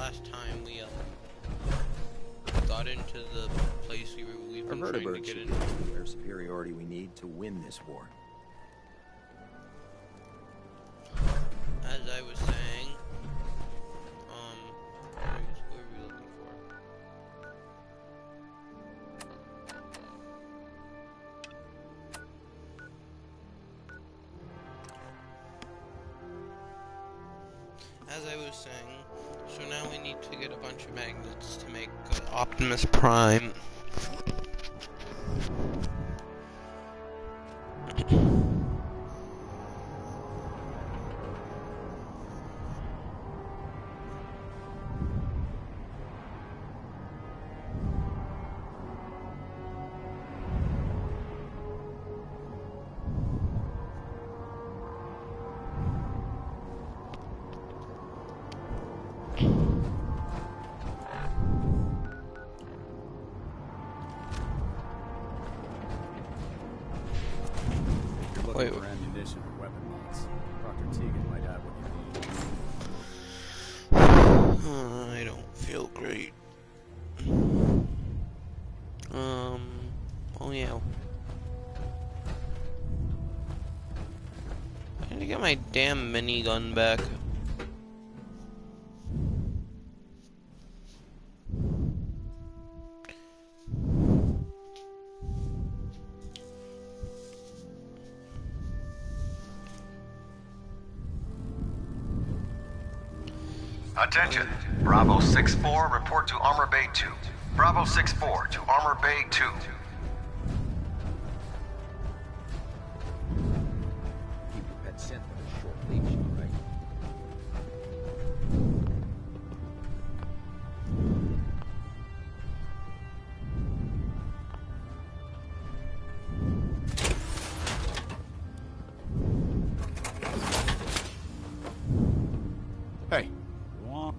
last time we got into the place we've been trying to get into. Our superiority we need to win this war. As I was saying, who are we looking for? As I was saying, so now we need to get a bunch of magnets to make Optimus Prime. Wait, for ammunition or weapon mods. Dr. Tegan might have what you need. I don't feel great. Oh yeah. I need to get my damn minigun back. Attention, Bravo 6-4, report to Armor Bay 2. Bravo 6-4 to Armor Bay 2. Keep your pet scent with a short leash, all right? Hey. Womp.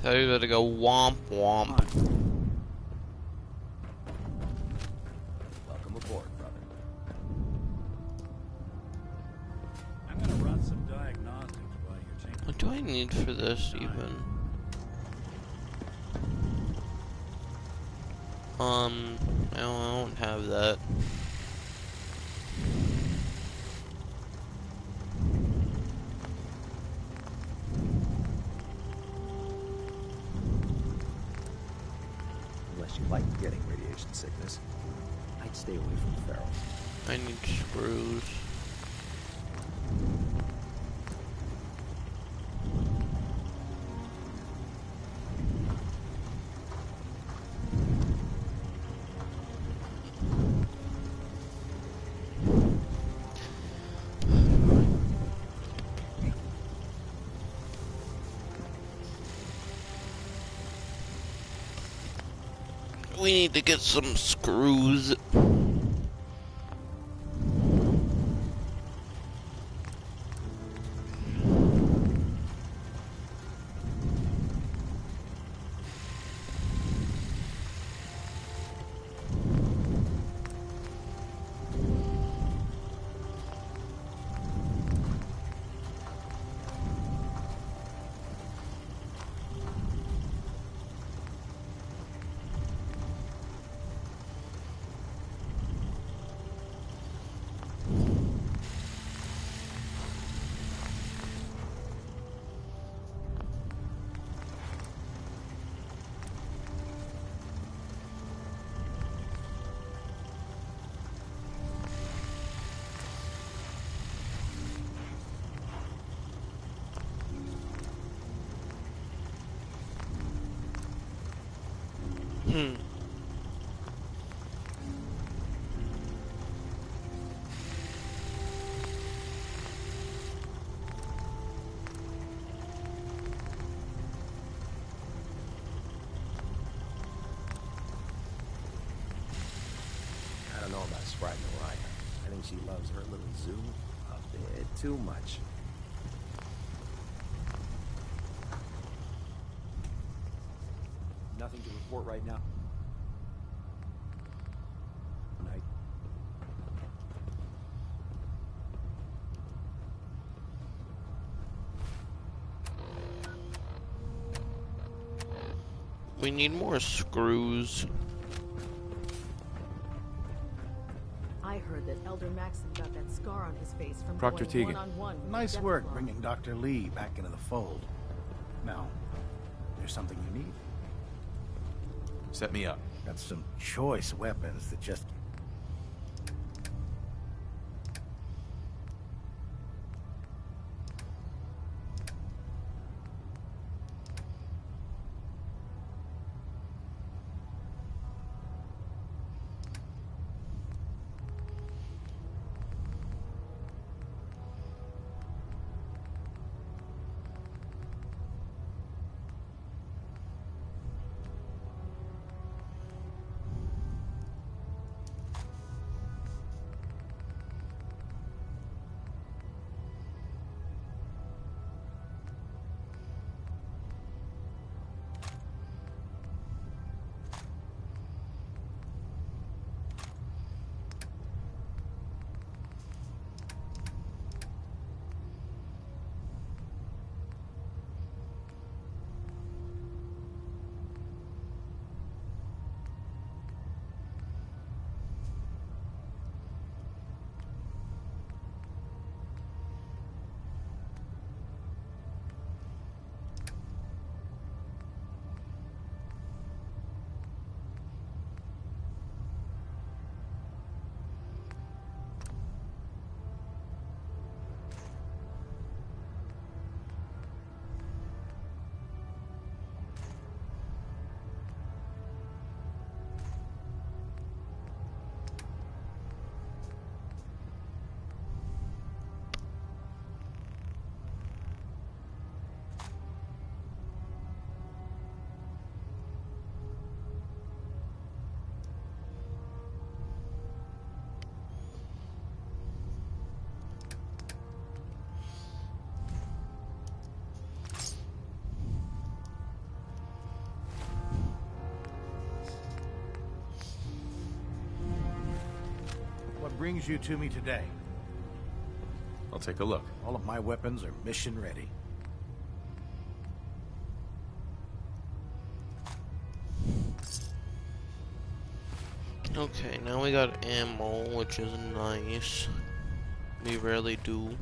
So you gotta go womp womp. Welcome aboard, brother. I'm gonna run some diagnostics while you're taking. What do I need for this even? I don't have that. Unless you like getting radiation sickness, I'd stay away from ferals. I need screws. We need to get some screws. I don't know about Sprite Mariah. I think she loves her little zoo a bit too much. Nothing to report right now. Night. We need more screws. I heard that Elder Maxim got that scar on his face from Proctor going Teagan. one-on-one with Nice the work Death Claw. bringing Dr. Lee back into the fold. Now, there's something you need. Set me up. Got some choice weapons that just... What brings you to me today? I'll take a look. All of my weapons are mission ready. Okay, now we got ammo, which is nice. We rarely do.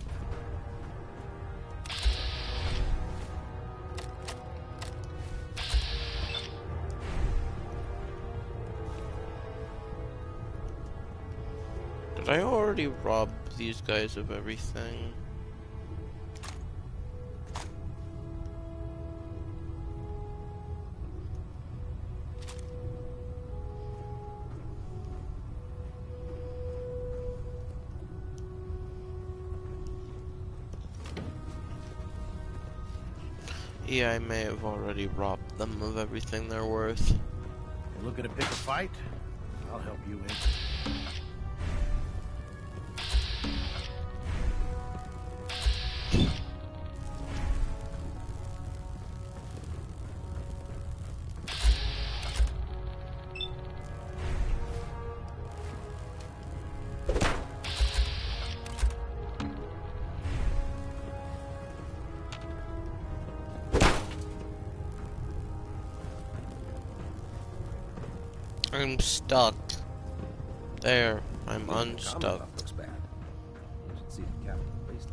Did I already rob these guys of everything? Yeah, I may have already robbed them of everything they're worth. You looking to pick a fight? I'll help you in. I'm stuck. There, I'm The unstuck. Commonwealth looks bad. You should see the Captain Police.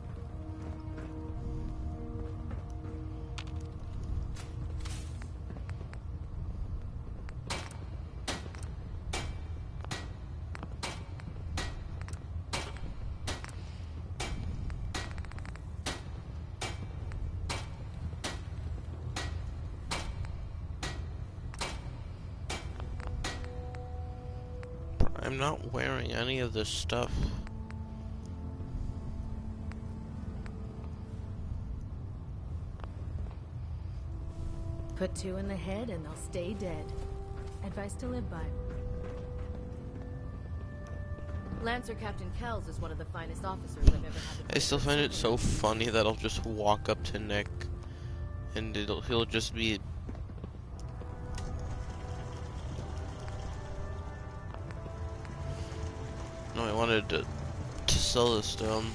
I'm not wearing any of this stuff. Put two in the head and they'll stay dead. Advice to live by. Lancer Captain Kells is one of the finest officers I've ever had. I still find it so funny that I'll just walk up to Nick and he'll just be... No, I wanted to sell this to him.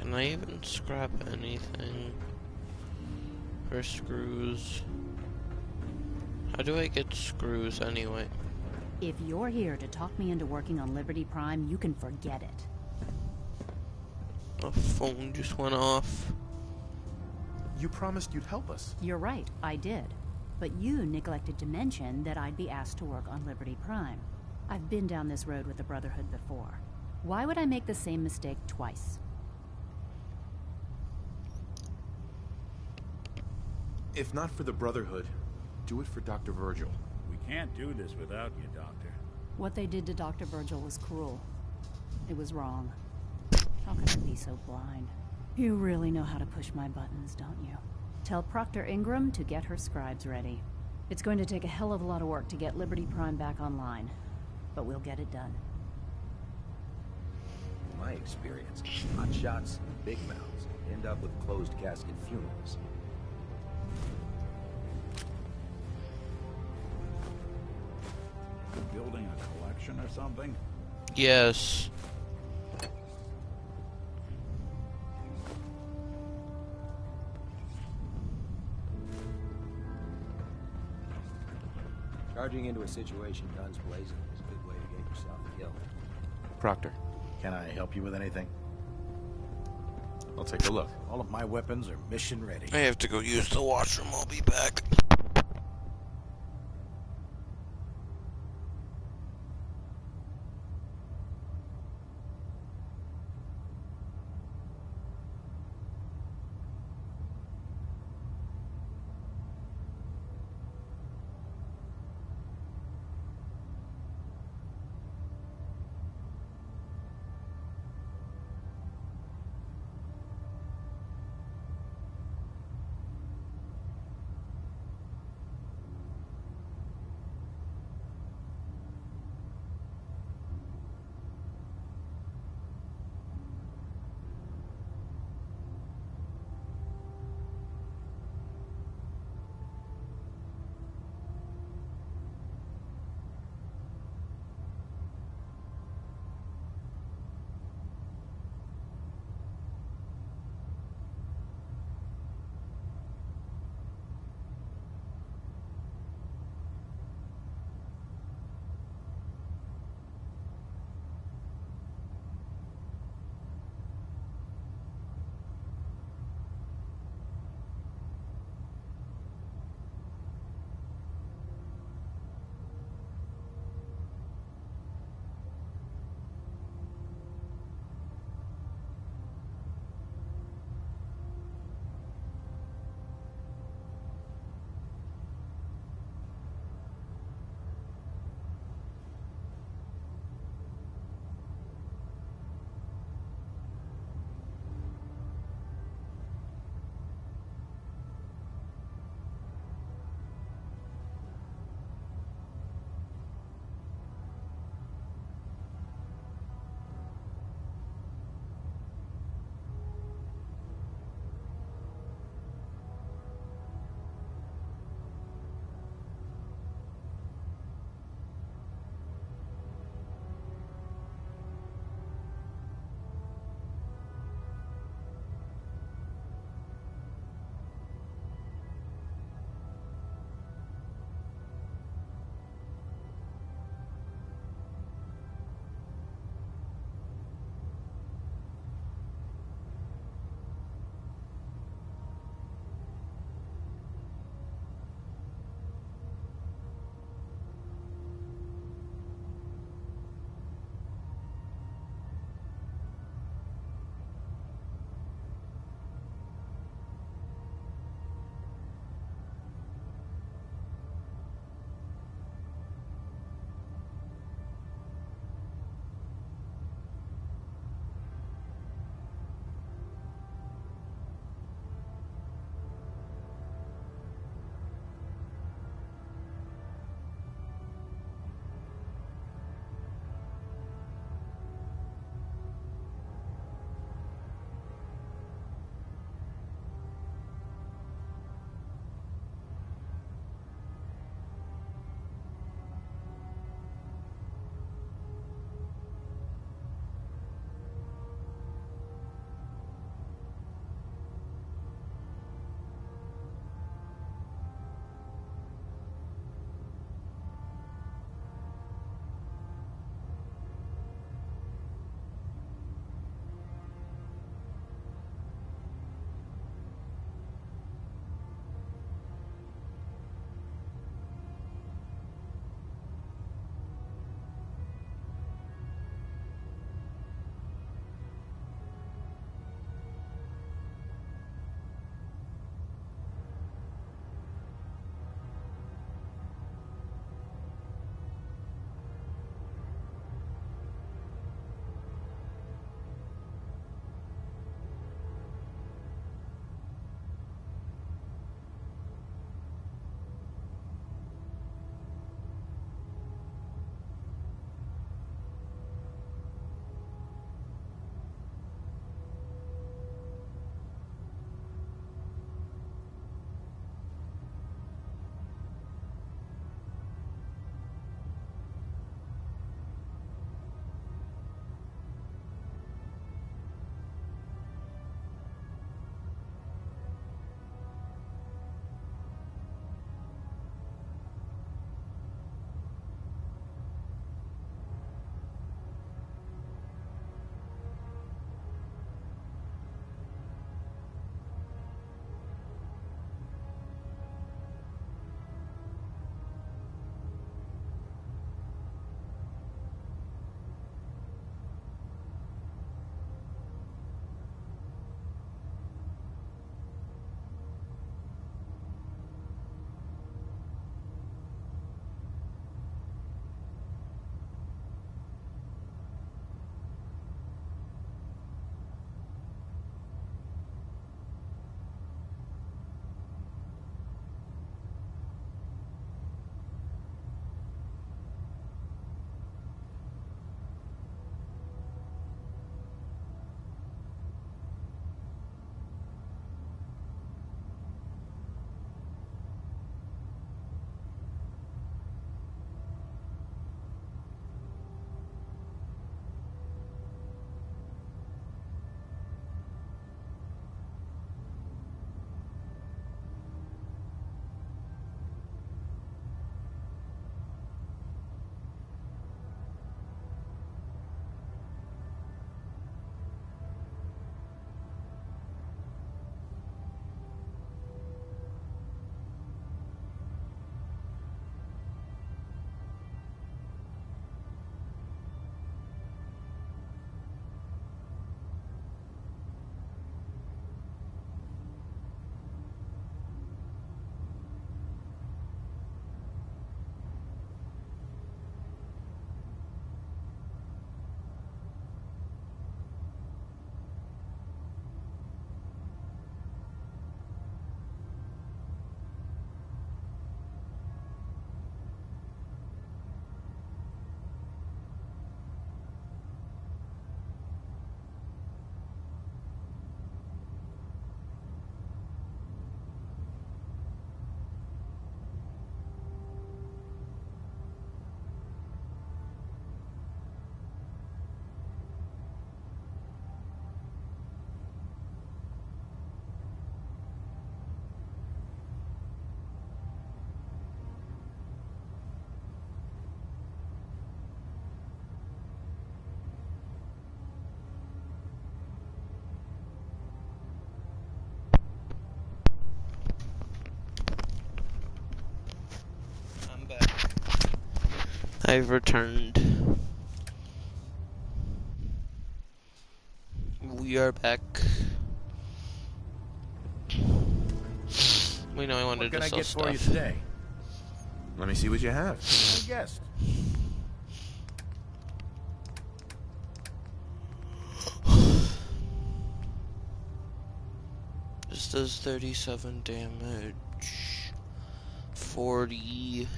Can I even scrap anything? For screws. How do I get screws anyway? If you're here to talk me into working on Liberty Prime, you can forget it. A phone just went off. You promised you'd help us. You're right, I did. But you neglected to mention that I'd be asked to work on Liberty Prime. I've been down this road with the Brotherhood before. Why would I make the same mistake twice? If not for the Brotherhood, do it for Dr. Virgil. We can't do this without you, Doctor. What they did to Dr. Virgil was cruel. It was wrong. How could I be so blind? You really know how to push my buttons, don't you? Tell Proctor Ingram to get her scribes ready. It's going to take a hell of a lot of work to get Liberty Prime back online, but we'll get it done. In my experience, hot shots and big mouths end up with closed casket funerals. Building a collection or something? Yes. Charging into a situation guns blazing is a good way to get yourself killed. Proctor, can I help you with anything? I'll take a look. All of my weapons are mission ready. I have to go use the washroom. I'll be back. I've returned. We are back. We know I wanted What can to I sell get stuff. for you today? Let me see what you have. I guessed. This does 37 damage. 40.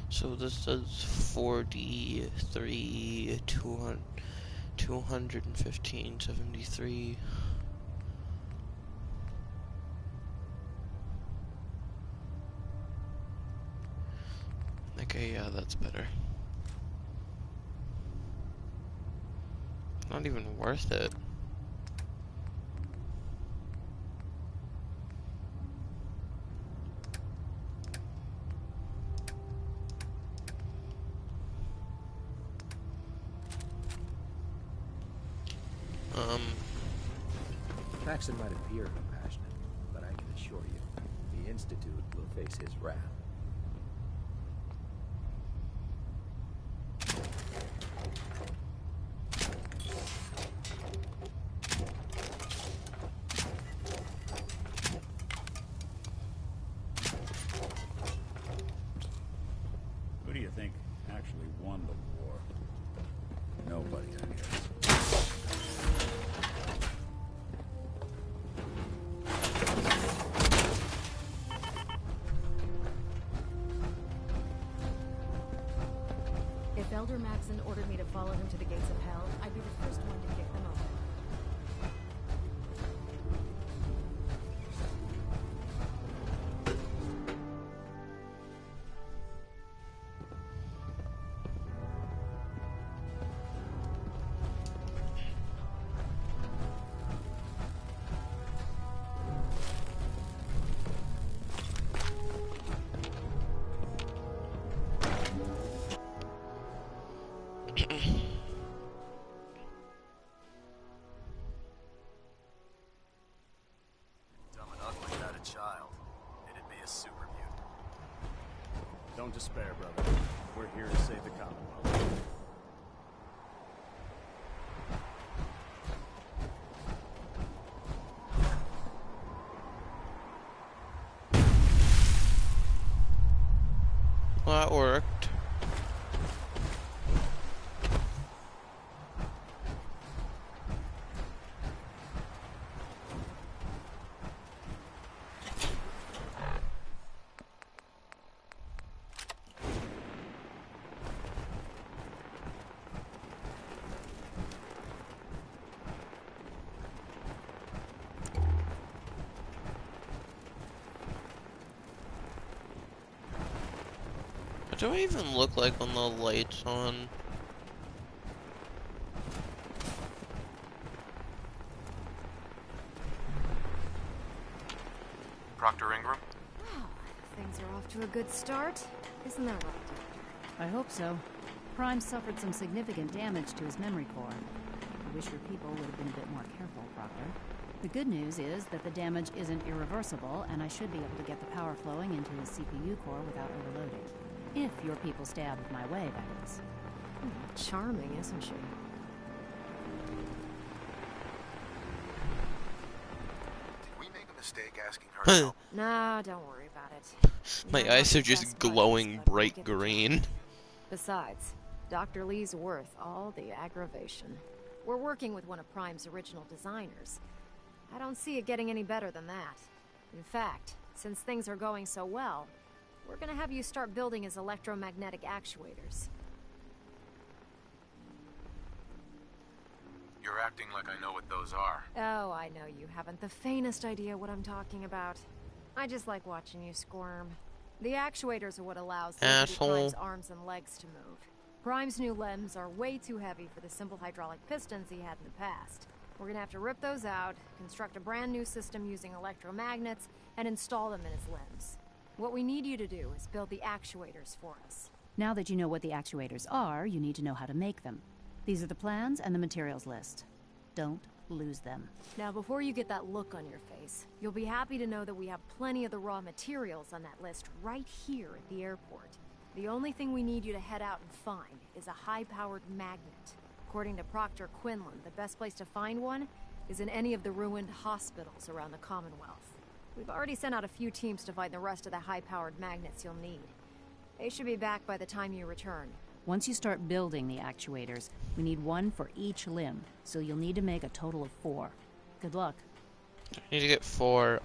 So this does 43, 200, 215, 73. Okay, yeah, that's better. Not even worth it. Paxton might appear compassionate, but I can assure you, the Institute will face his wrath. Who do you think actually won the war? Nobody, I guess. If Elder Maxon ordered me to follow him to the gates of hell, I'd be the first one to kick them open. Dumb and ugly had a child. It'd be a super mutant. Don't despair, brother. We're here to save the Commonwealth. Well, that worked. What do I even look like when the light's on? Proctor Ingram? Wow, things are off to a good start. Isn't that right, Doctor? I hope so. Prime suffered some significant damage to his memory core. I wish your people would have been a bit more careful, Proctor. The good news is that the damage isn't irreversible, and I should be able to get the power flowing into his CPU core without overloading. If your people stay out of my way, that is. Charming, isn't she? Did we make a mistake asking her to help? Nah, don't worry about it. My You eyes know are just best buddies, glowing but we'll bright get the job green. done. Besides, Dr. Lee's worth all the aggravation. We're working with one of Prime's original designers. I don't see it getting any better than that. In fact, since things are going so well, we're gonna have you start building his electromagnetic actuators. You're acting like I know what those are. Oh, I know you haven't the faintest idea what I'm talking about. I just like watching you squirm. The actuators are what allows Asshole. Prime's arms and legs to move. Prime's new limbs are way too heavy for the simple hydraulic pistons he had in the past. We're gonna have to rip those out, construct a brand new system using electromagnets, and install them in his limbs. What we need you to do is build the actuators for us. Now that you know what the actuators are, you need to know how to make them. These are the plans and the materials list. Don't lose them. Now, before you get that look on your face, you'll be happy to know that we have plenty of the raw materials on that list right here at the airport. The only thing we need you to head out and find is a high-powered magnet. According to Proctor Quinlan, the best place to find one is in any of the ruined hospitals around the Commonwealth. We've already sent out a few teams to find the rest of the high-powered magnets you'll need. They should be back by the time you return. Once you start building the actuators, we need one for each limb, so you'll need to make a total of 4. Good luck. I need to get 4.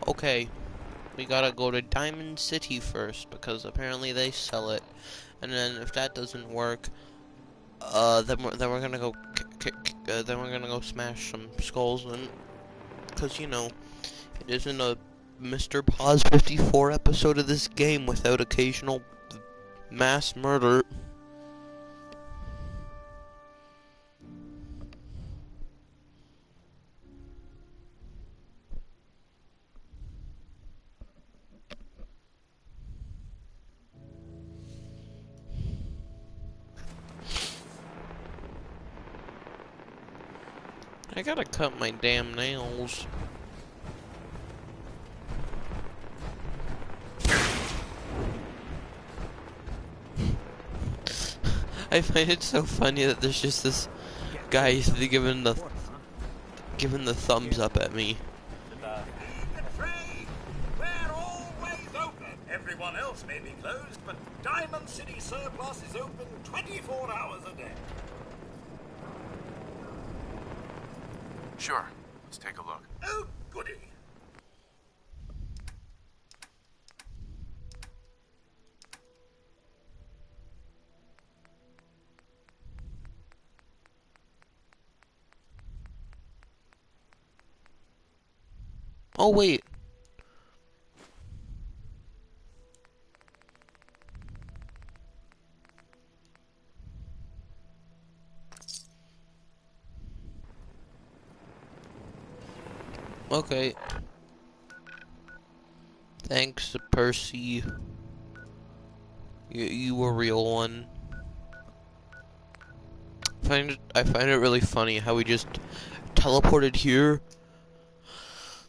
Okay, we gotta go to Diamond City first because apparently they sell it, and then if that doesn't work, then we're gonna go then we're gonna go smash some skulls, and because you know it isn't a Mr. Pause 54 episode of this game without occasional mass murder. I gotta cut my damn nails. I find it so funny that there's just this guy giving the thumbs up at me. We're always open. Everyone else may be closed, but Diamond City Surplus is open 24 hours a day. Sure. Let's take a look. Oh, goody. Oh wait. Okay. Thanks, Percy. You a real one. I find it really funny how we just teleported here.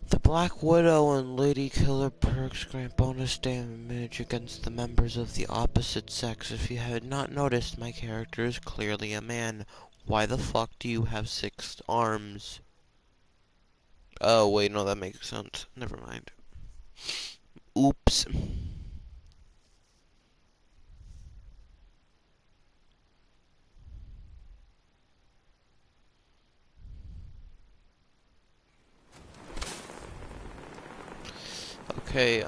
The Black Widow and Lady Killer perks grant bonus damage against the members of the opposite sex. If you had not noticed, my character is clearly a man. Why the fuck do you have 6 arms? Oh, wait, no, that makes sense. Never mind. Oops. Okay, you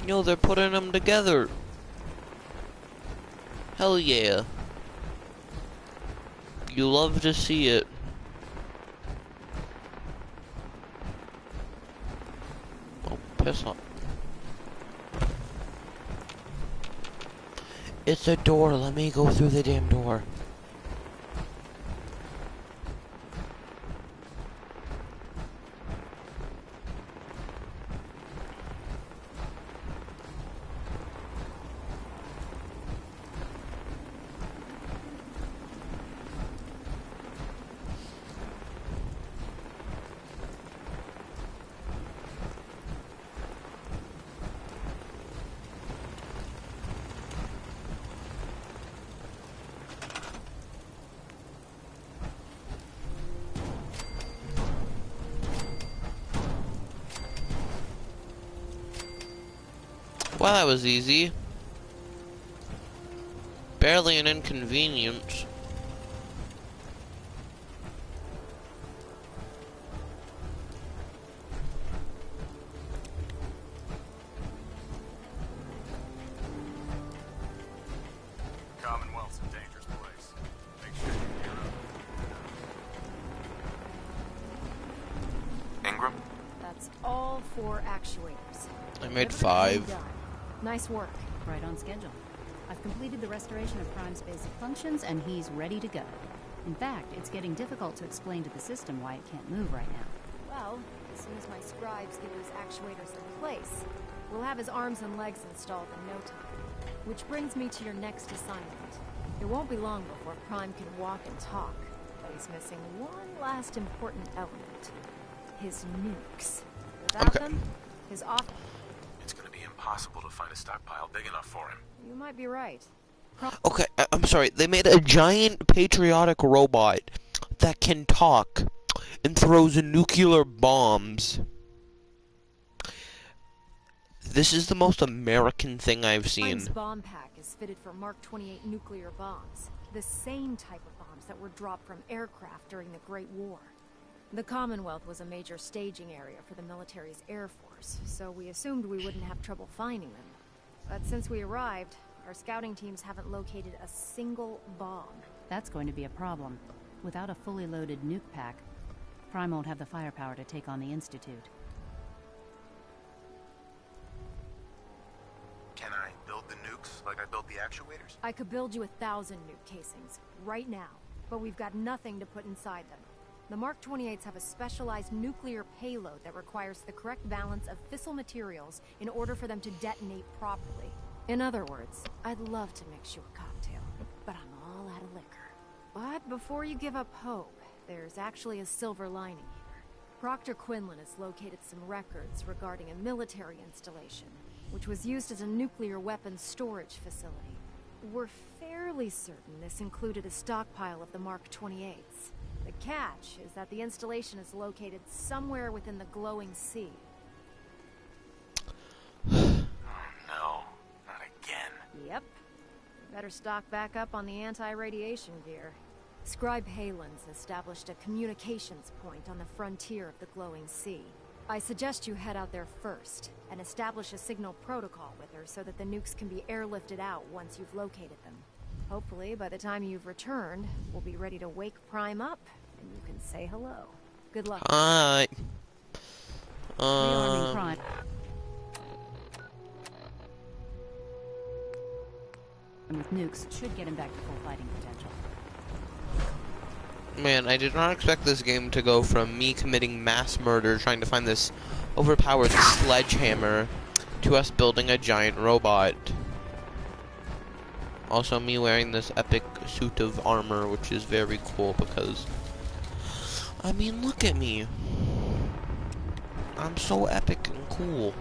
know, they're putting them together. Hell yeah. You love to see it. Oh, piss off. It's a door, let me go through the damn door. Well, that was easy. Barely an inconvenience. 4 actuators. I made Delivered 5. and done. Nice work. Right on schedule. I've completed the restoration of Prime's basic functions, and he's ready to go. In fact, it's getting difficult to explain to the system why it can't move right now. Well, as soon as my scribes get those actuators in place, we'll have his arms and legs installed in no time. Which brings me to your next assignment. It won't be long before Prime can walk and talk, but he's missing one last important element. His nukes. Without them, his off... It's gonna be impossible to find a stockpile big enough for him. You might be right. Okay, I'm sorry. They made a giant patriotic robot that can talk and throws nuclear bombs. This is the most American thing I've seen. Prime's bomb pack is fitted for Mark 28 nuclear bombs, the same type of bombs that were dropped from aircraft during the Great War. The Commonwealth was a major staging area for the military's air force, so we assumed we wouldn't have trouble finding them. But since we arrived, our scouting teams haven't located a single bomb. That's going to be a problem. Without a fully loaded nuke pack, Prime won't have the firepower to take on the Institute. Can I build the nukes like I built the actuators? I could build you 1,000 nuke casings, right now, but we've got nothing to put inside them. The Mark 28s have a specialized nuclear payload that requires the correct balance of fissile materials in order for them to detonate properly. In other words, I'd love to mix you a cocktail, but I'm all out of liquor. But before you give up hope, there's actually a silver lining here. Proctor Quinlan has located some records regarding a military installation, which was used as a nuclear weapons storage facility. We're fairly certain this included a stockpile of the Mark 28s. The catch is that the installation is located somewhere within the glowing sea. No, not again. Yep. Better stock back up on the anti-radiation gear. Scribe Halen's established a communications point on the frontier of the glowing sea. I suggest you head out there first and establish a signal protocol with her so that the nukes can be airlifted out once you've located them. Hopefully, by the time you've returned, we'll be ready to wake Prime up, and you can say hello. Good luck. Hi. Rearming Prime. And with nukes, should get him back to full fighting potential. Man, I did not expect this game to go from me committing mass murder trying to find this overpowered sledgehammer to us building a giant robot. Also, me wearing this epic suit of armor, which is very cool because... I mean, look at me. I'm so epic and cool.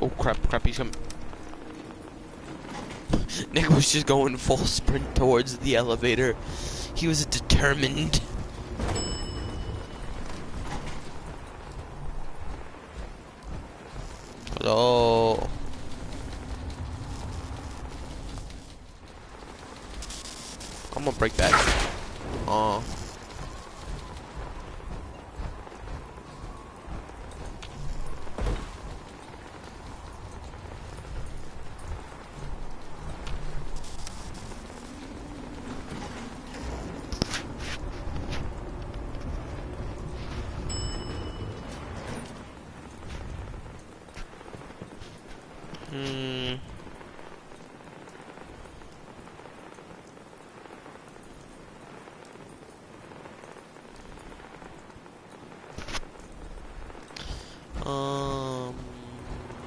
Oh crap, he's coming. Nick was just going full sprint towards the elevator. He was determined. Hello. I'm gonna break that. Aw.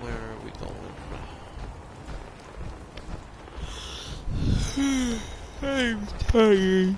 Where are we going? I'm tired.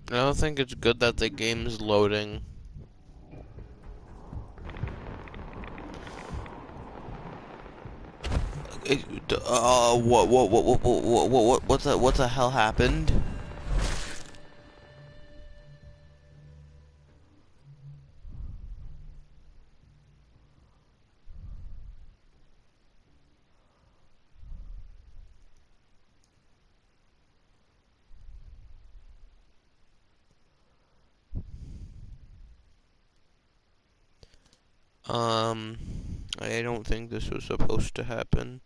I don't think it's good that the game's loading. What the hell happened? I don't think this was supposed to happen.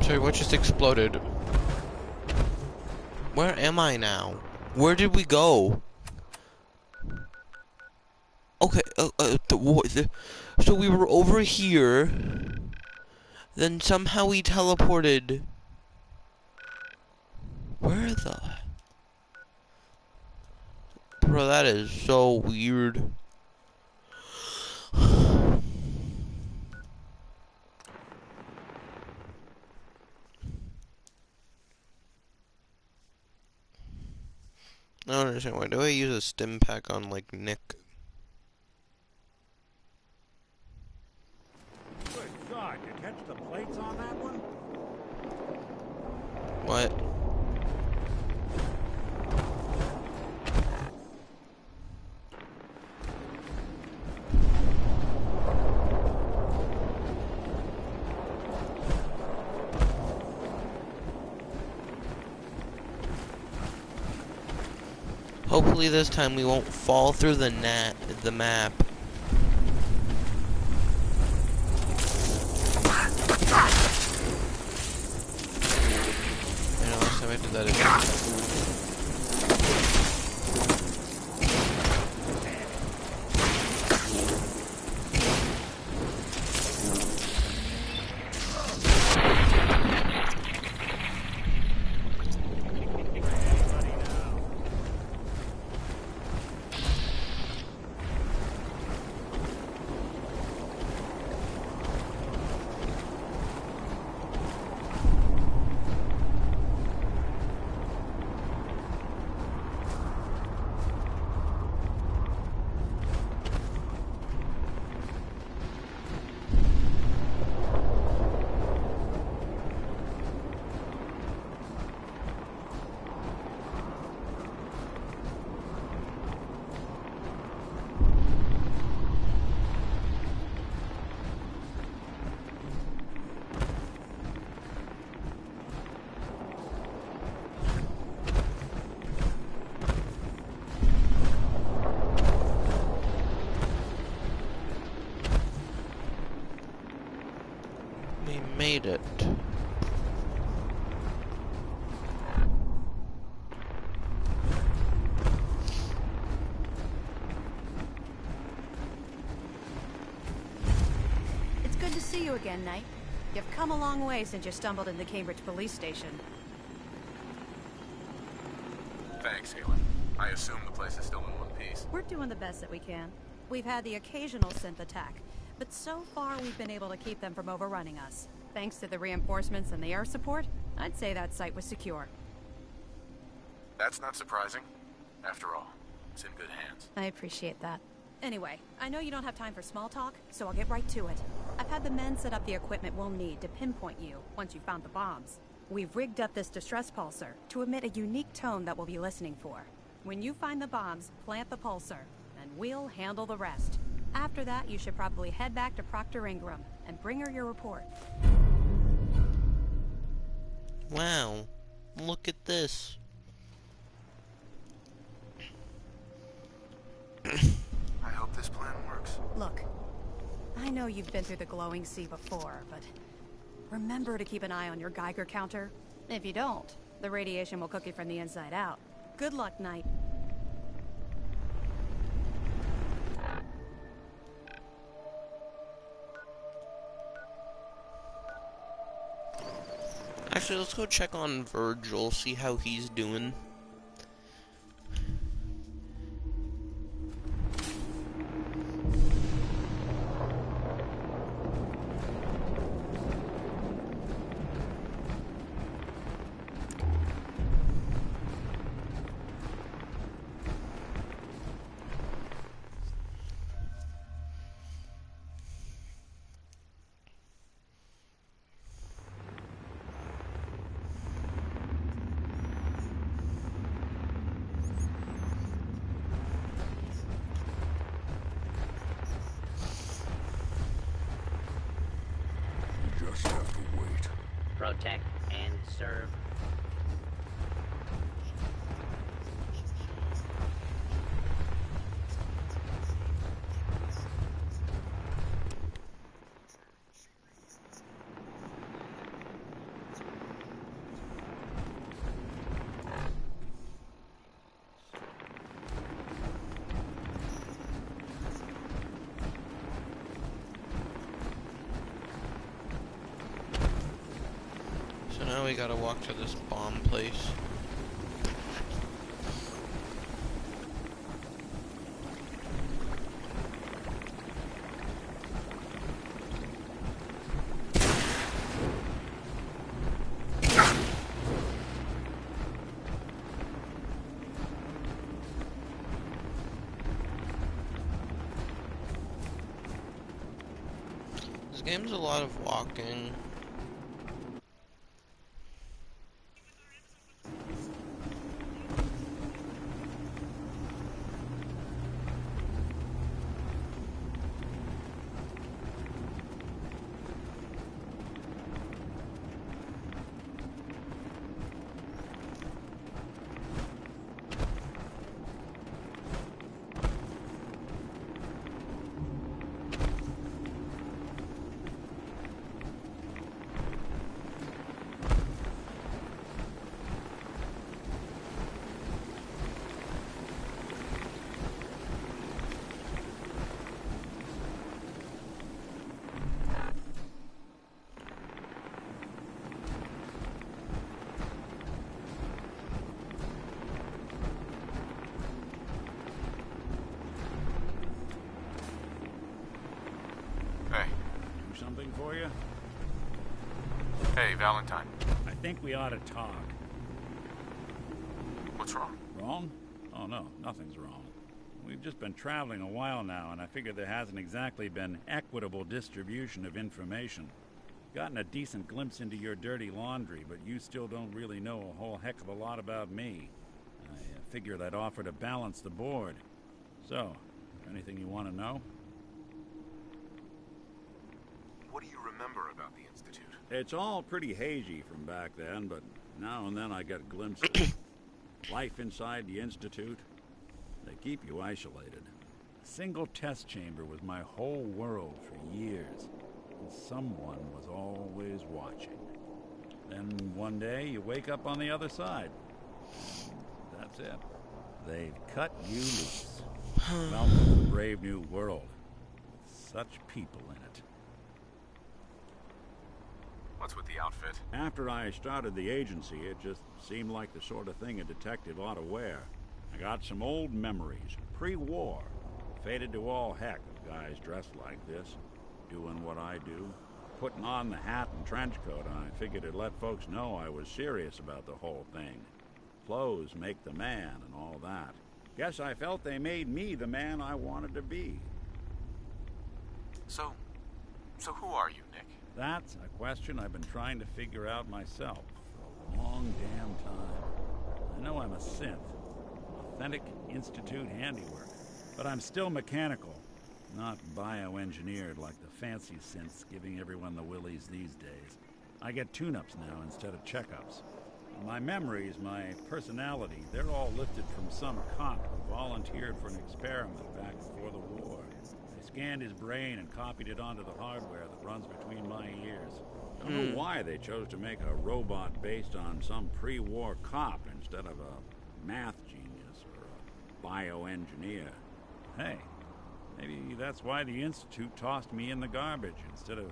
Sorry, what just exploded? Where am I now? Where did we go? Okay, so we were over here, then somehow we teleported. Where the... Bro, that is so weird. I don't understand, why do I use a stim pack on, like, Nick? Good God, you catch the plates on that one? What? Hopefully this time we won't fall through the map. I know last time I did that it We made it. It's good to see you again, Knight. You've come a long way since you stumbled in the Cambridge police station. Thanks, Halen. I assume the place is still in one piece. We're doing the best that we can. We've had the occasional synth attack, but so far we've been able to keep them from overrunning us. Thanks to the reinforcements and the air support, I'd say that site was secure. That's not surprising. After all, it's in good hands. I appreciate that. Anyway, I know you don't have time for small talk, so I'll get right to it. I've had the men set up the equipment we'll need to pinpoint you once you've found the bombs. We've rigged up this distress pulsar to emit a unique tone that we'll be listening for. When you find the bombs, plant the pulsar, and we'll handle the rest. After that, you should probably head back to Proctor Ingram and bring her your report. Wow. Look at this. I hope this plan works. Look, I know you've been through the glowing sea before, but remember to keep an eye on your Geiger counter. If you don't, the radiation will cook you from the inside out. Good luck, Knight. Actually, let's go check on Virgil, see how he's doing. just have to wait. Protect and serve. So now we gotta walk to this bomb place. This game's a lot of walking. Something for you? Hey, Valentine. I think we ought to talk. What's wrong? Wrong? Oh, no, nothing's wrong. We've just been traveling a while now, and I figure there hasn't exactly been equitable distribution of information. Gotten a decent glimpse into your dirty laundry, but you still don't really know a whole heck of a lot about me. I figured I'd offer to balance the board. So, anything you want to know? What do you remember about the Institute? It's all pretty hazy from back then, but now and then I get glimpses. Life inside the Institute. They keep you isolated. A single test chamber was my whole world for years, and someone was always watching. Then one day you wake up on the other side. That's it. They've cut you loose. Welcome to the brave new world, with such people in it. What's with the outfit? After I started the agency, it just seemed like the sort of thing a detective ought to wear. I got some old memories, pre-war. Faded to all heck of guys dressed like this, doing what I do. Putting on the hat and trench coat, I figured it'd let folks know I was serious about the whole thing. Clothes make the man and all that. Guess I felt they made me the man I wanted to be. So who are you, Nick? That's a question I've been trying to figure out myself for a long damn time. I know I'm a synth, authentic Institute handiwork, but I'm still mechanical, not bioengineered like the fancy synths giving everyone the willies these days. I get tune-ups now instead of checkups. My memories, my personality, they're all lifted from some cunt who volunteered for an experiment back before the war. They scanned his brain and copied it onto the hardware that runs between my ears. Don't know why they chose to make a robot based on some pre-war cop instead of a math genius or a bioengineer. Hey, maybe that's why the Institute tossed me in the garbage instead of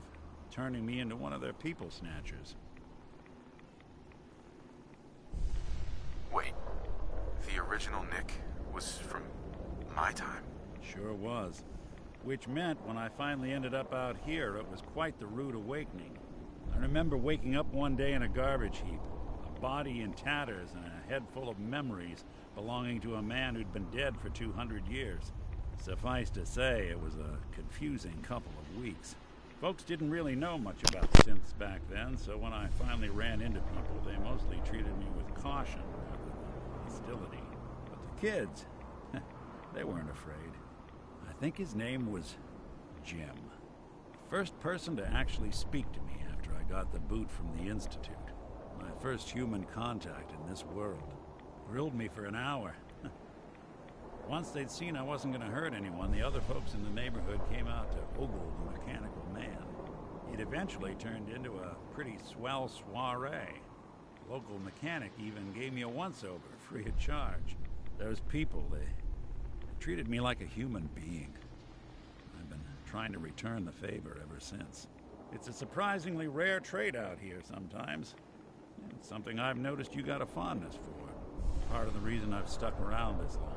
turning me into one of their people snatchers. Wait, the original Nick was from my time? Sure was. Which meant when I finally ended up out here, it was quite the rude awakening. I remember waking up one day in a garbage heap, a body in tatters and a head full of memories belonging to a man who'd been dead for 200 years. Suffice to say, it was a confusing couple of weeks. Folks didn't really know much about synths back then, so when I finally ran into people, they mostly treated me with caution rather than hostility. But the kids, they weren't afraid. I think his name was Jim. First person to actually speak to me after I I got the boot from the Institute. My first human contact in this world. Grilled me for an hour. Once they'd seen I wasn't going to hurt anyone, the other folks in the neighborhood came out to ogle the mechanical man. It eventually turned into a pretty swell soiree. The local mechanic even gave me a once-over, free of charge. Those people, they treated me like a human being. I've been trying to return the favor ever since. It's a surprisingly rare trait out here sometimes. It's something I've noticed you got a fondness for. Part of the reason I've stuck around this long.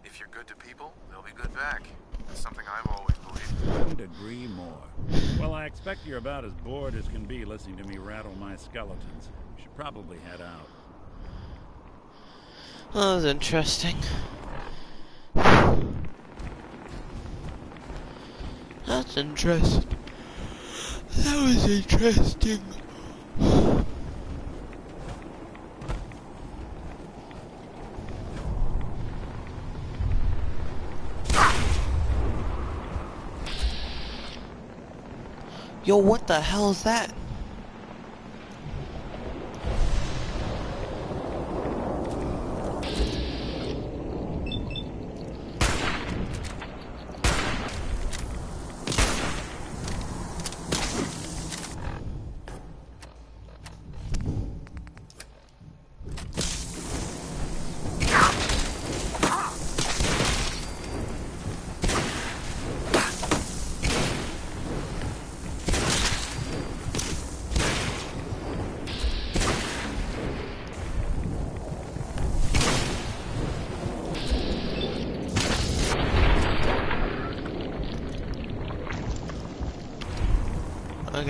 If you're good to people, they'll be good back. That's something I've always believed. Couldn't agree more. Well, I expect you're about as bored as can be listening to me rattle my skeletons. You should probably head out. That was interesting. That's interesting. That was interesting. Yo, what the hell is that?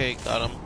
Okay, got him.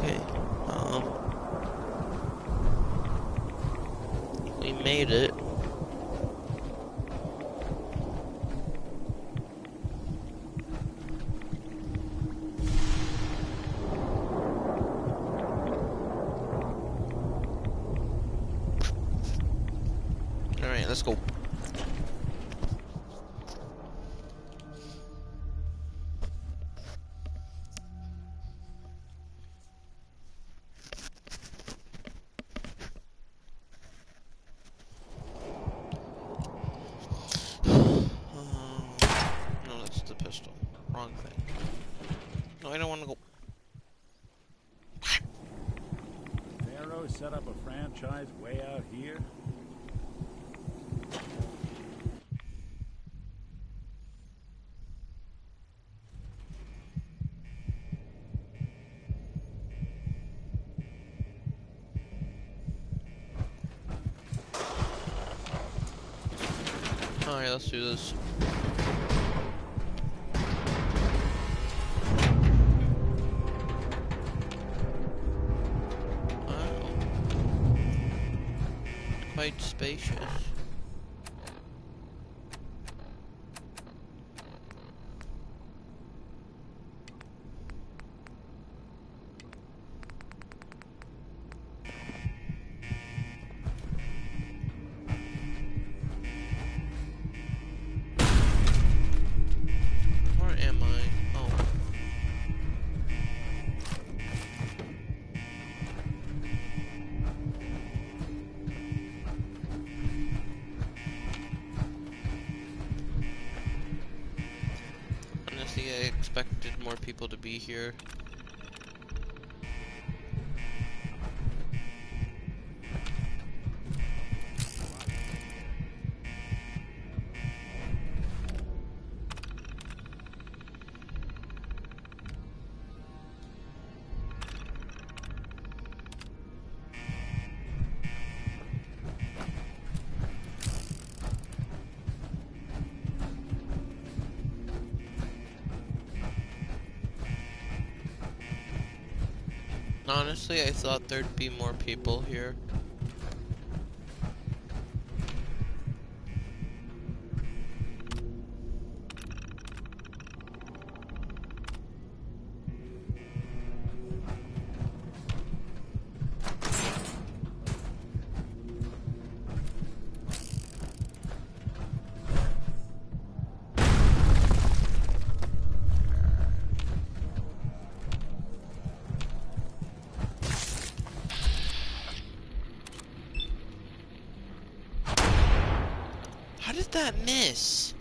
Okay, we made it. Alright, let's go. No, that's the pistol. Wrong thing. No, I don't want to go. Pharaoh set up a franchise way out here? Alright, let's do this. Wow. Quite spacious. Where am I? Oh. Honestly, I expected more people to be here. Honestly, I thought there'd be more people here. How did that miss?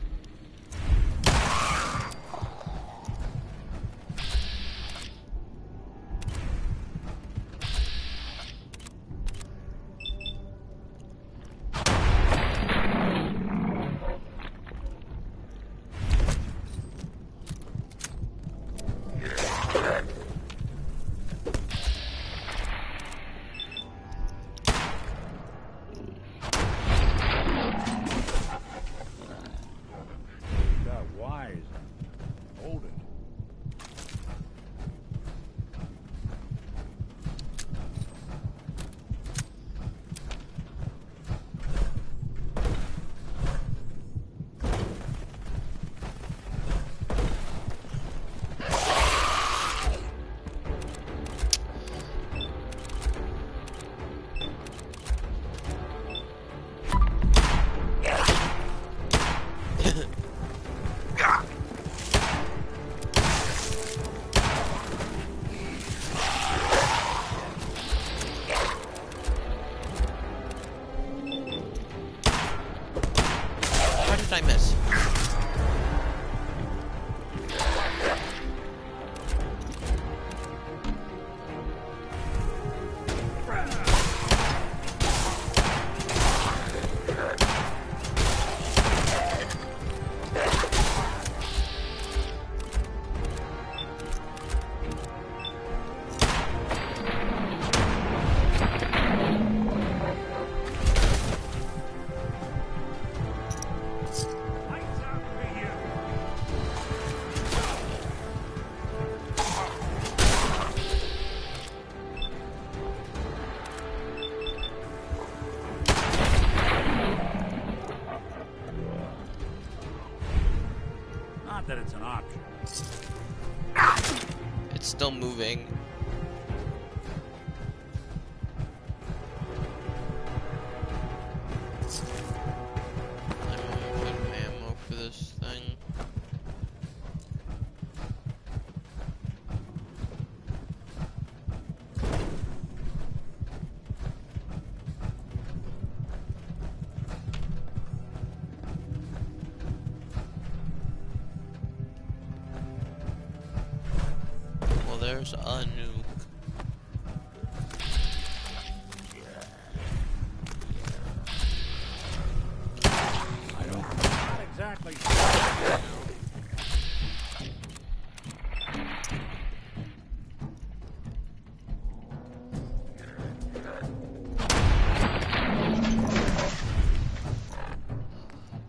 an option. It's still moving. I'm gonna put ammo for this thing. Well, there's a nuke. Not exactly.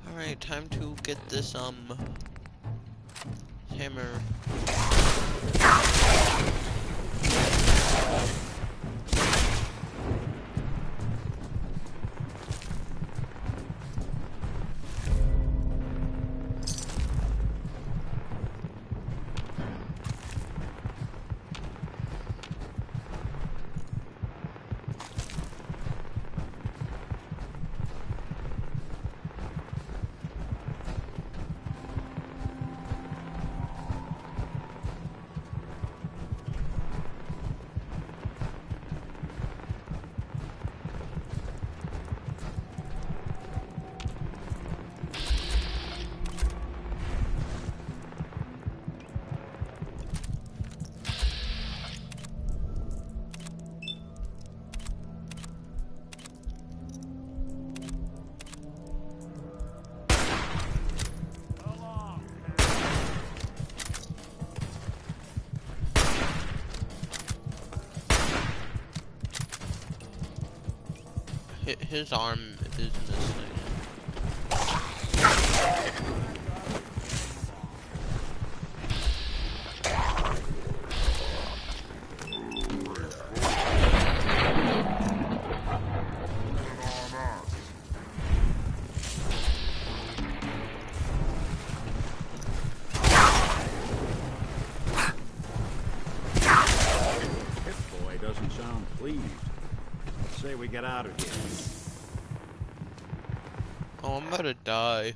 Alright, time to get this, hammer. His arm is missing. This boy doesn't sound pleased. Say we get out of here. Oh, I'm about to die.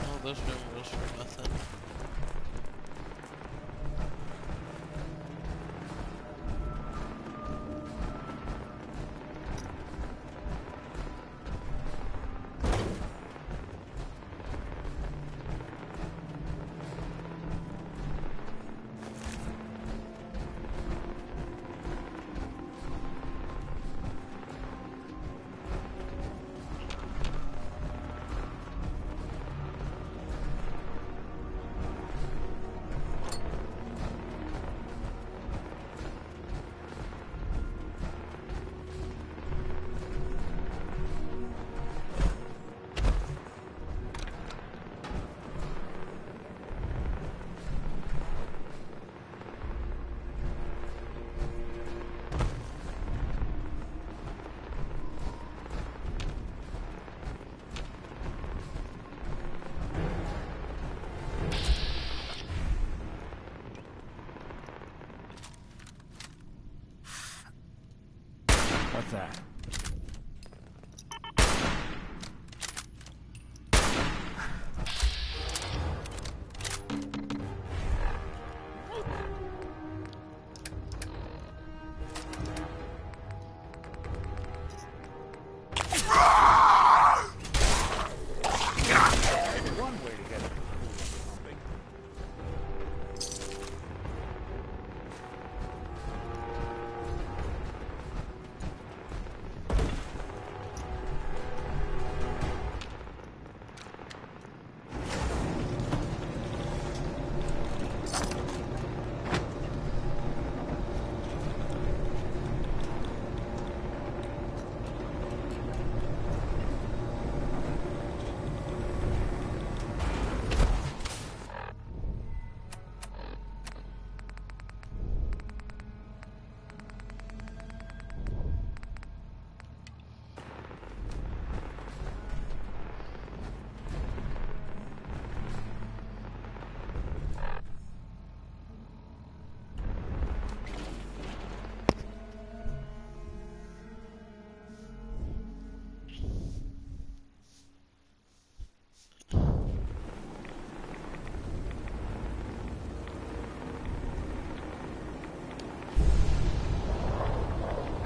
Oh, this room was for nothing. What's that? One way to get it.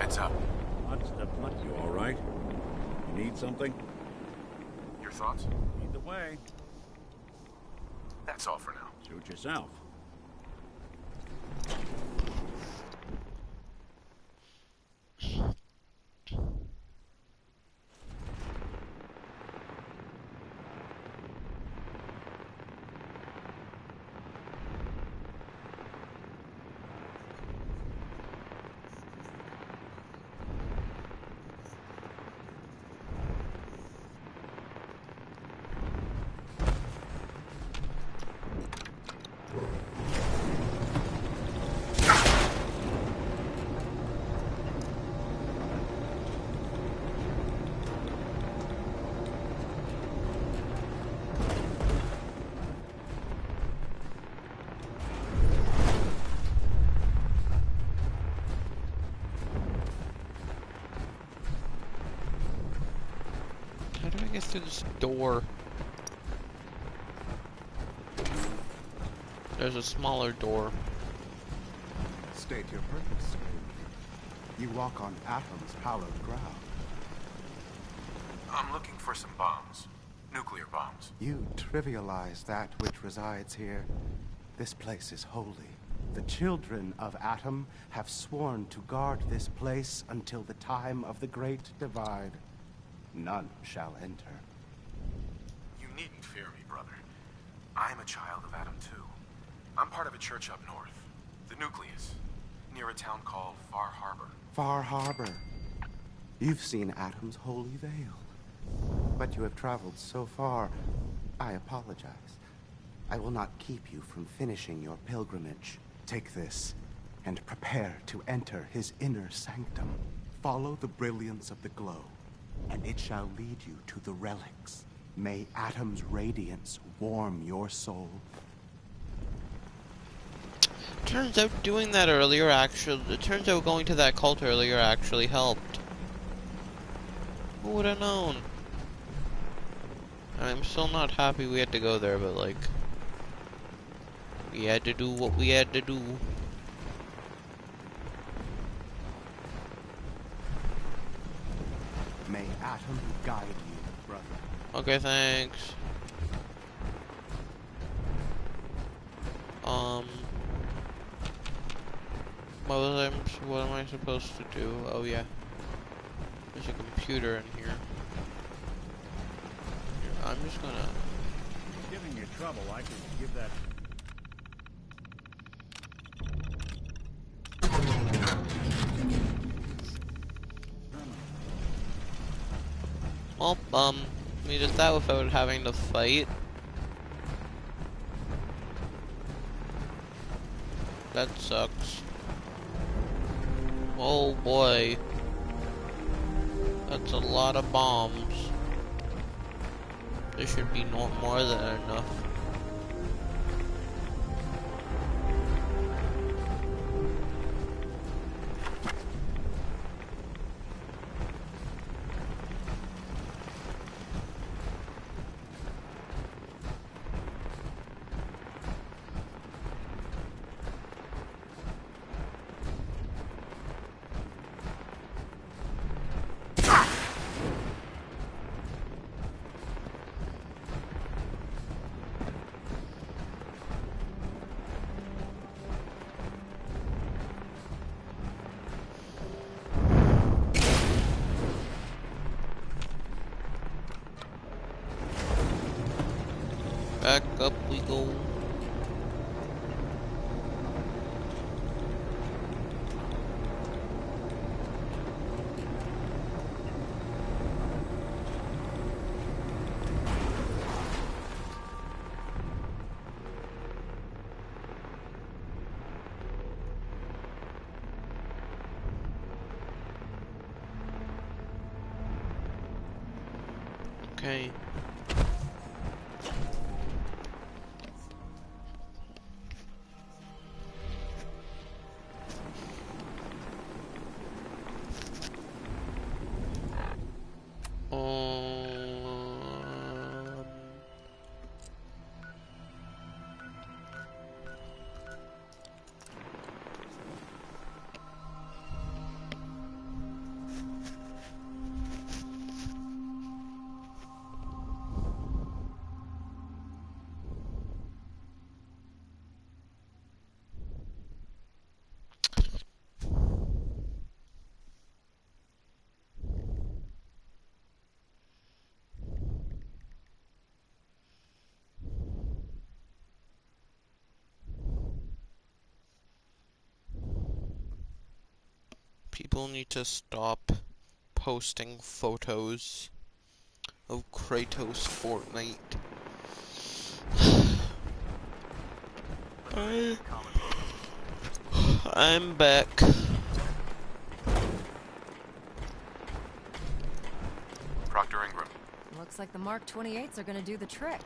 Heads up. What's the plan? You all right? You need something? Your thoughts? Lead the way. That's all for now. Suit yourself. How do I get through this door? There's a smaller door. State your purpose. You walk on atoms hallowed ground. I'm looking for some bombs. Nuclear bombs. You trivialize that which resides here. This place is holy. The children of Atom have sworn to guard this place until the time of the Great Divide. None shall enter. You needn't fear me, brother. I'm a child of Atom too. I'm part of a church up north. The Nucleus. Near a town called Far Harbor. Far Harbor. You've seen Atom's holy veil. But you have traveled so far. I apologize. I will not keep you from finishing your pilgrimage. Take this, and prepare to enter his inner sanctum. Follow the brilliance of the glow, and it shall lead you to the relics. May Atom's radiance warm your soul. Turns out doing that earlier it turns out going to that cult earlier actually helped. Who would have known? I'm still not happy we had to go there, but like, we had to do what we had to do. May Atom guide you, brother. Okay, thanks. What am I supposed to do? Oh yeah. There's a computer in here. I'm just gonna... Giving you trouble, I could give that... Well, we did that without having to fight. That sucks. Oh boy. That's a lot of bombs. There should be no more than enough. Back up we go. Okay. People need to stop posting photos of Kratos Fortnite. I'm back. Proctor Ingram. Looks like the Mark 28s are gonna do the trick.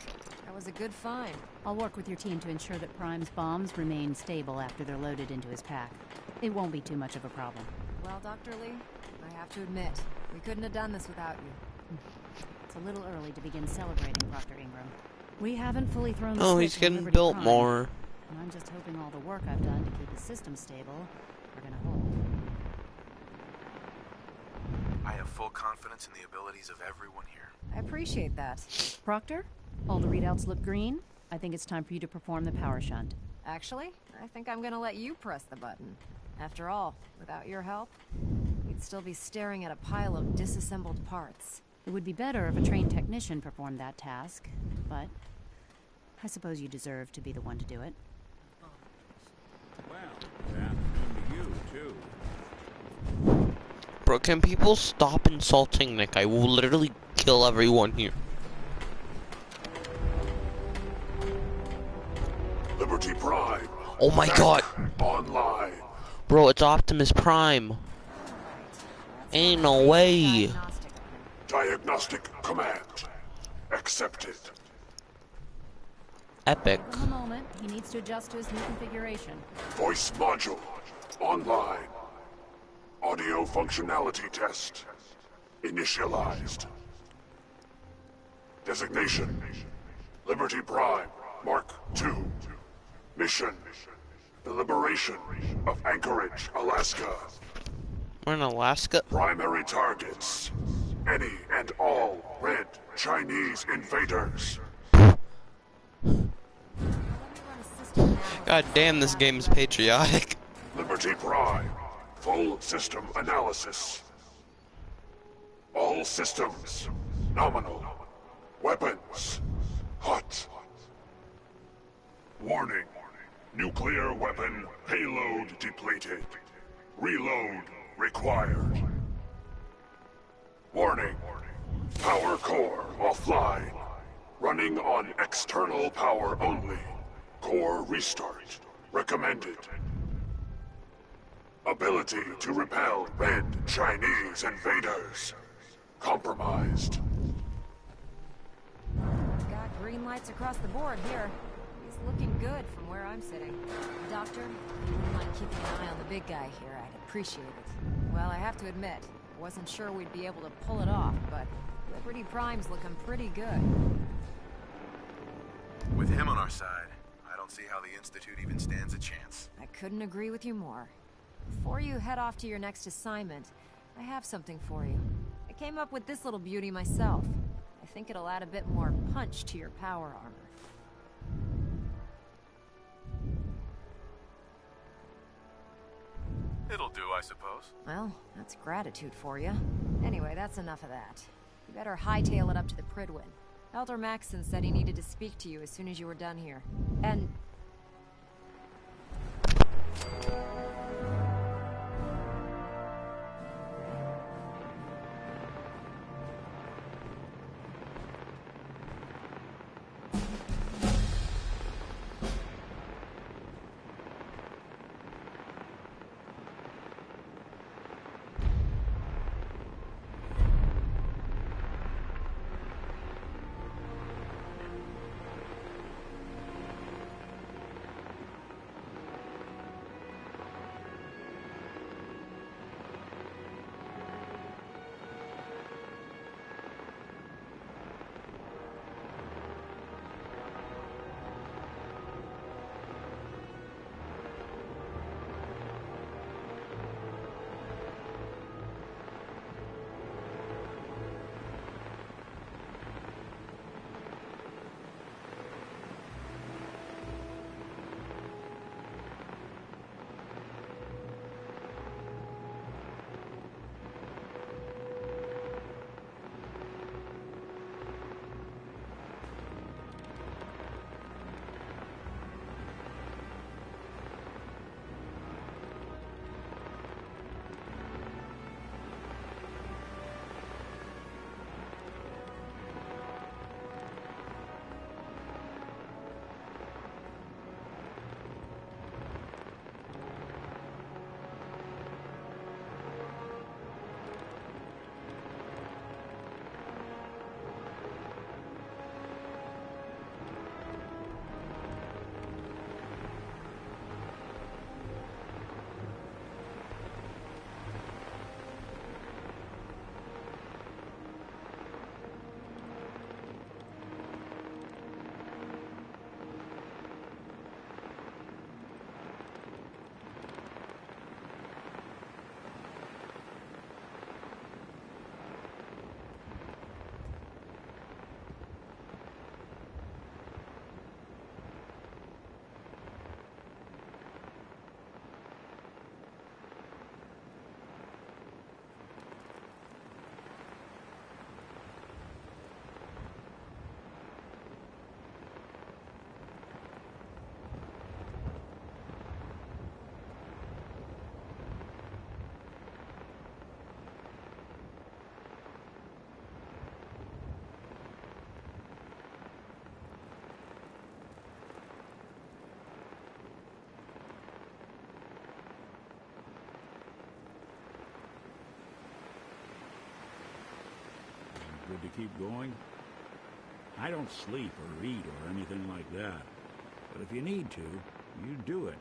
That was a good find. I'll work with your team to ensure that Prime's bombs remain stable after they're loaded into his pack. It won't be too much of a problem. Well, Dr. Lee, I have to admit, we couldn't have done this without you. It's a little early to begin celebrating, Proctor Ingram. We haven't fully thrown the Oh, switch he's on getting Liberty built Prime, more. and I'm just hoping all the work I've done to keep the system stable are gonna hold. I have full confidence in the abilities of everyone here. I appreciate that. Proctor, all the readouts look green. I think it's time for you to perform the power shunt. Actually, I think I'm gonna let you press the button. After all, without your help, we'd still be staring at a pile of disassembled parts. It would be better if a trained technician performed that task, but I suppose you deserve to be the one to do it. Well, good afternoon to you, too. Bro, can people stop insulting Nick? I will literally kill everyone here. Liberty Prime. Oh my god. Online. Bro, it's Optimus Prime. Ain't no way. Diagnostic command. Accepted. Epic. Give him a moment. He needs to adjust to his new configuration. Voice module. Online. Audio functionality test. Initialized. Designation. Liberty Prime. Mark II. Mission. The liberation of Anchorage, Alaska. We're in Alaska. Primary targets. Any and all red Chinese invaders. God damn, this game is patriotic. Liberty Prime. Full system analysis. All systems. Nominal. Weapons. Hot. Warning. Nuclear weapon payload depleted. Reload required. Warning. Power core offline. Running on external power only. Core restart recommended. Ability to repel red Chinese invaders. Compromised. Got green lights across the board here. He's looking good from where I'm sitting. Doctor, if you wouldn't mind keeping an eye on the big guy here, I'd appreciate it. Well, I have to admit, I wasn't sure we'd be able to pull it off, but Liberty Prime's looking pretty good. With him on our side, I don't see how the Institute even stands a chance. I couldn't agree with you more. Before you head off to your next assignment, I have something for you. I came up with this little beauty myself. I think it'll add a bit more punch to your power armor. It'll do, I suppose. Well, that's gratitude for you. Anyway, that's enough of that. You better hightail it up to the Pridwin. Elder Maxson said he needed to speak to you as soon as you were done here. And... good to keep going? I don't sleep or eat or anything like that. But if you need to, you do it.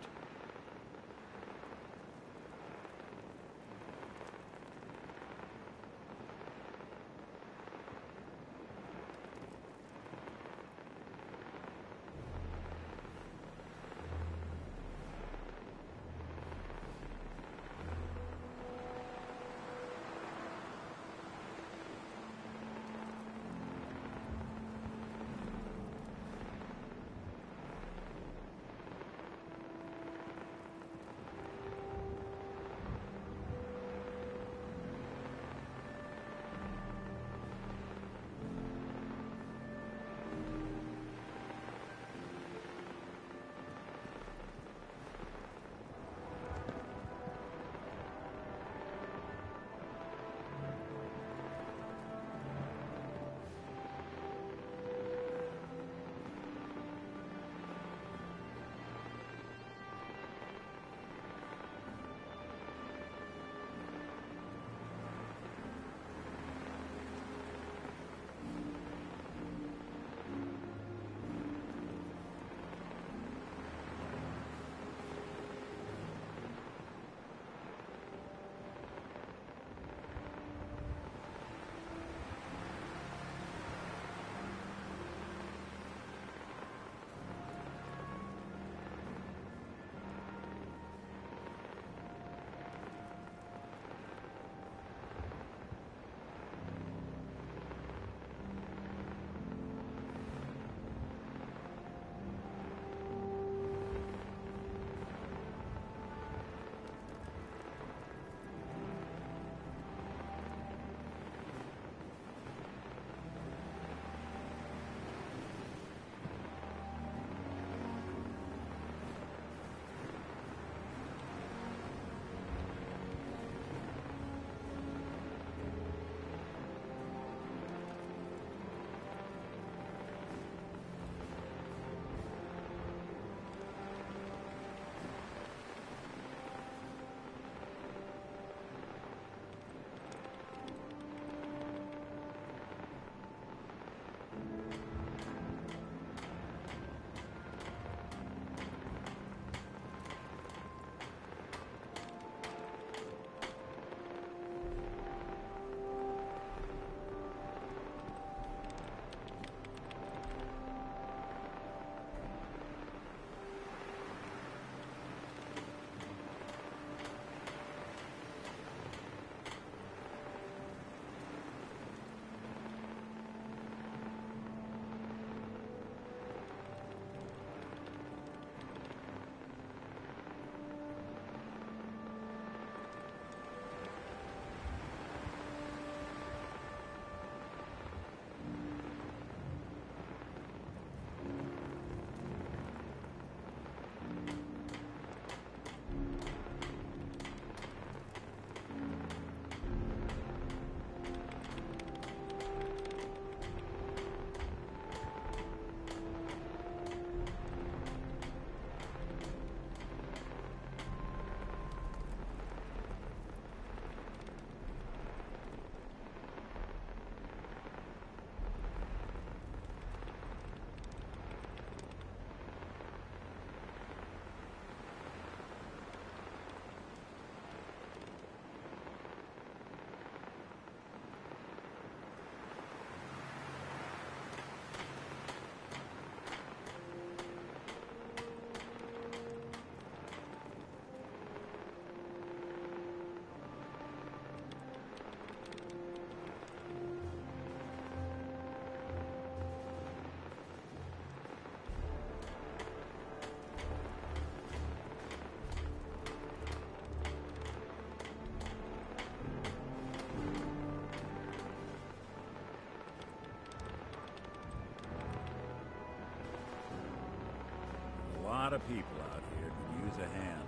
lot of people out here could use a hand.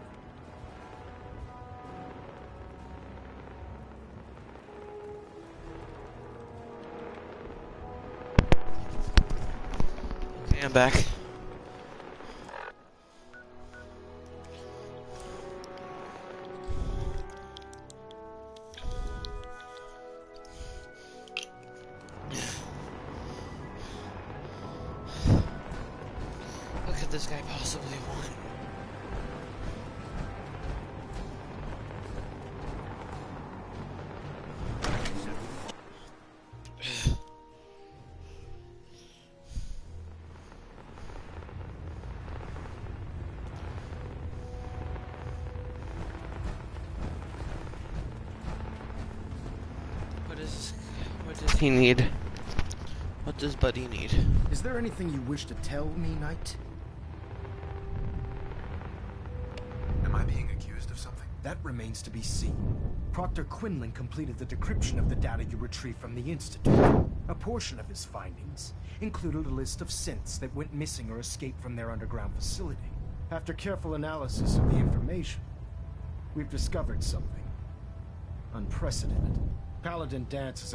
Okay, I'm back. this guy possibly want? What does he need? What does Buddy need? Is there anything you wish to tell me, Knight? Am I being accused of something? That remains to be seen. Proctor Quinlan completed the decryption of the data you retrieved from the Institute. A portion of his findings included a list of synths that went missing or escaped from their underground facility. After careful analysis of the information, we've discovered something unprecedented. Paladin Dance is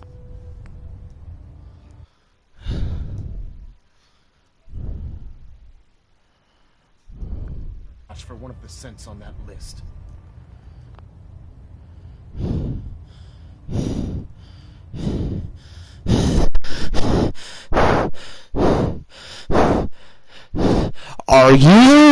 for one of the synths on that list. Are you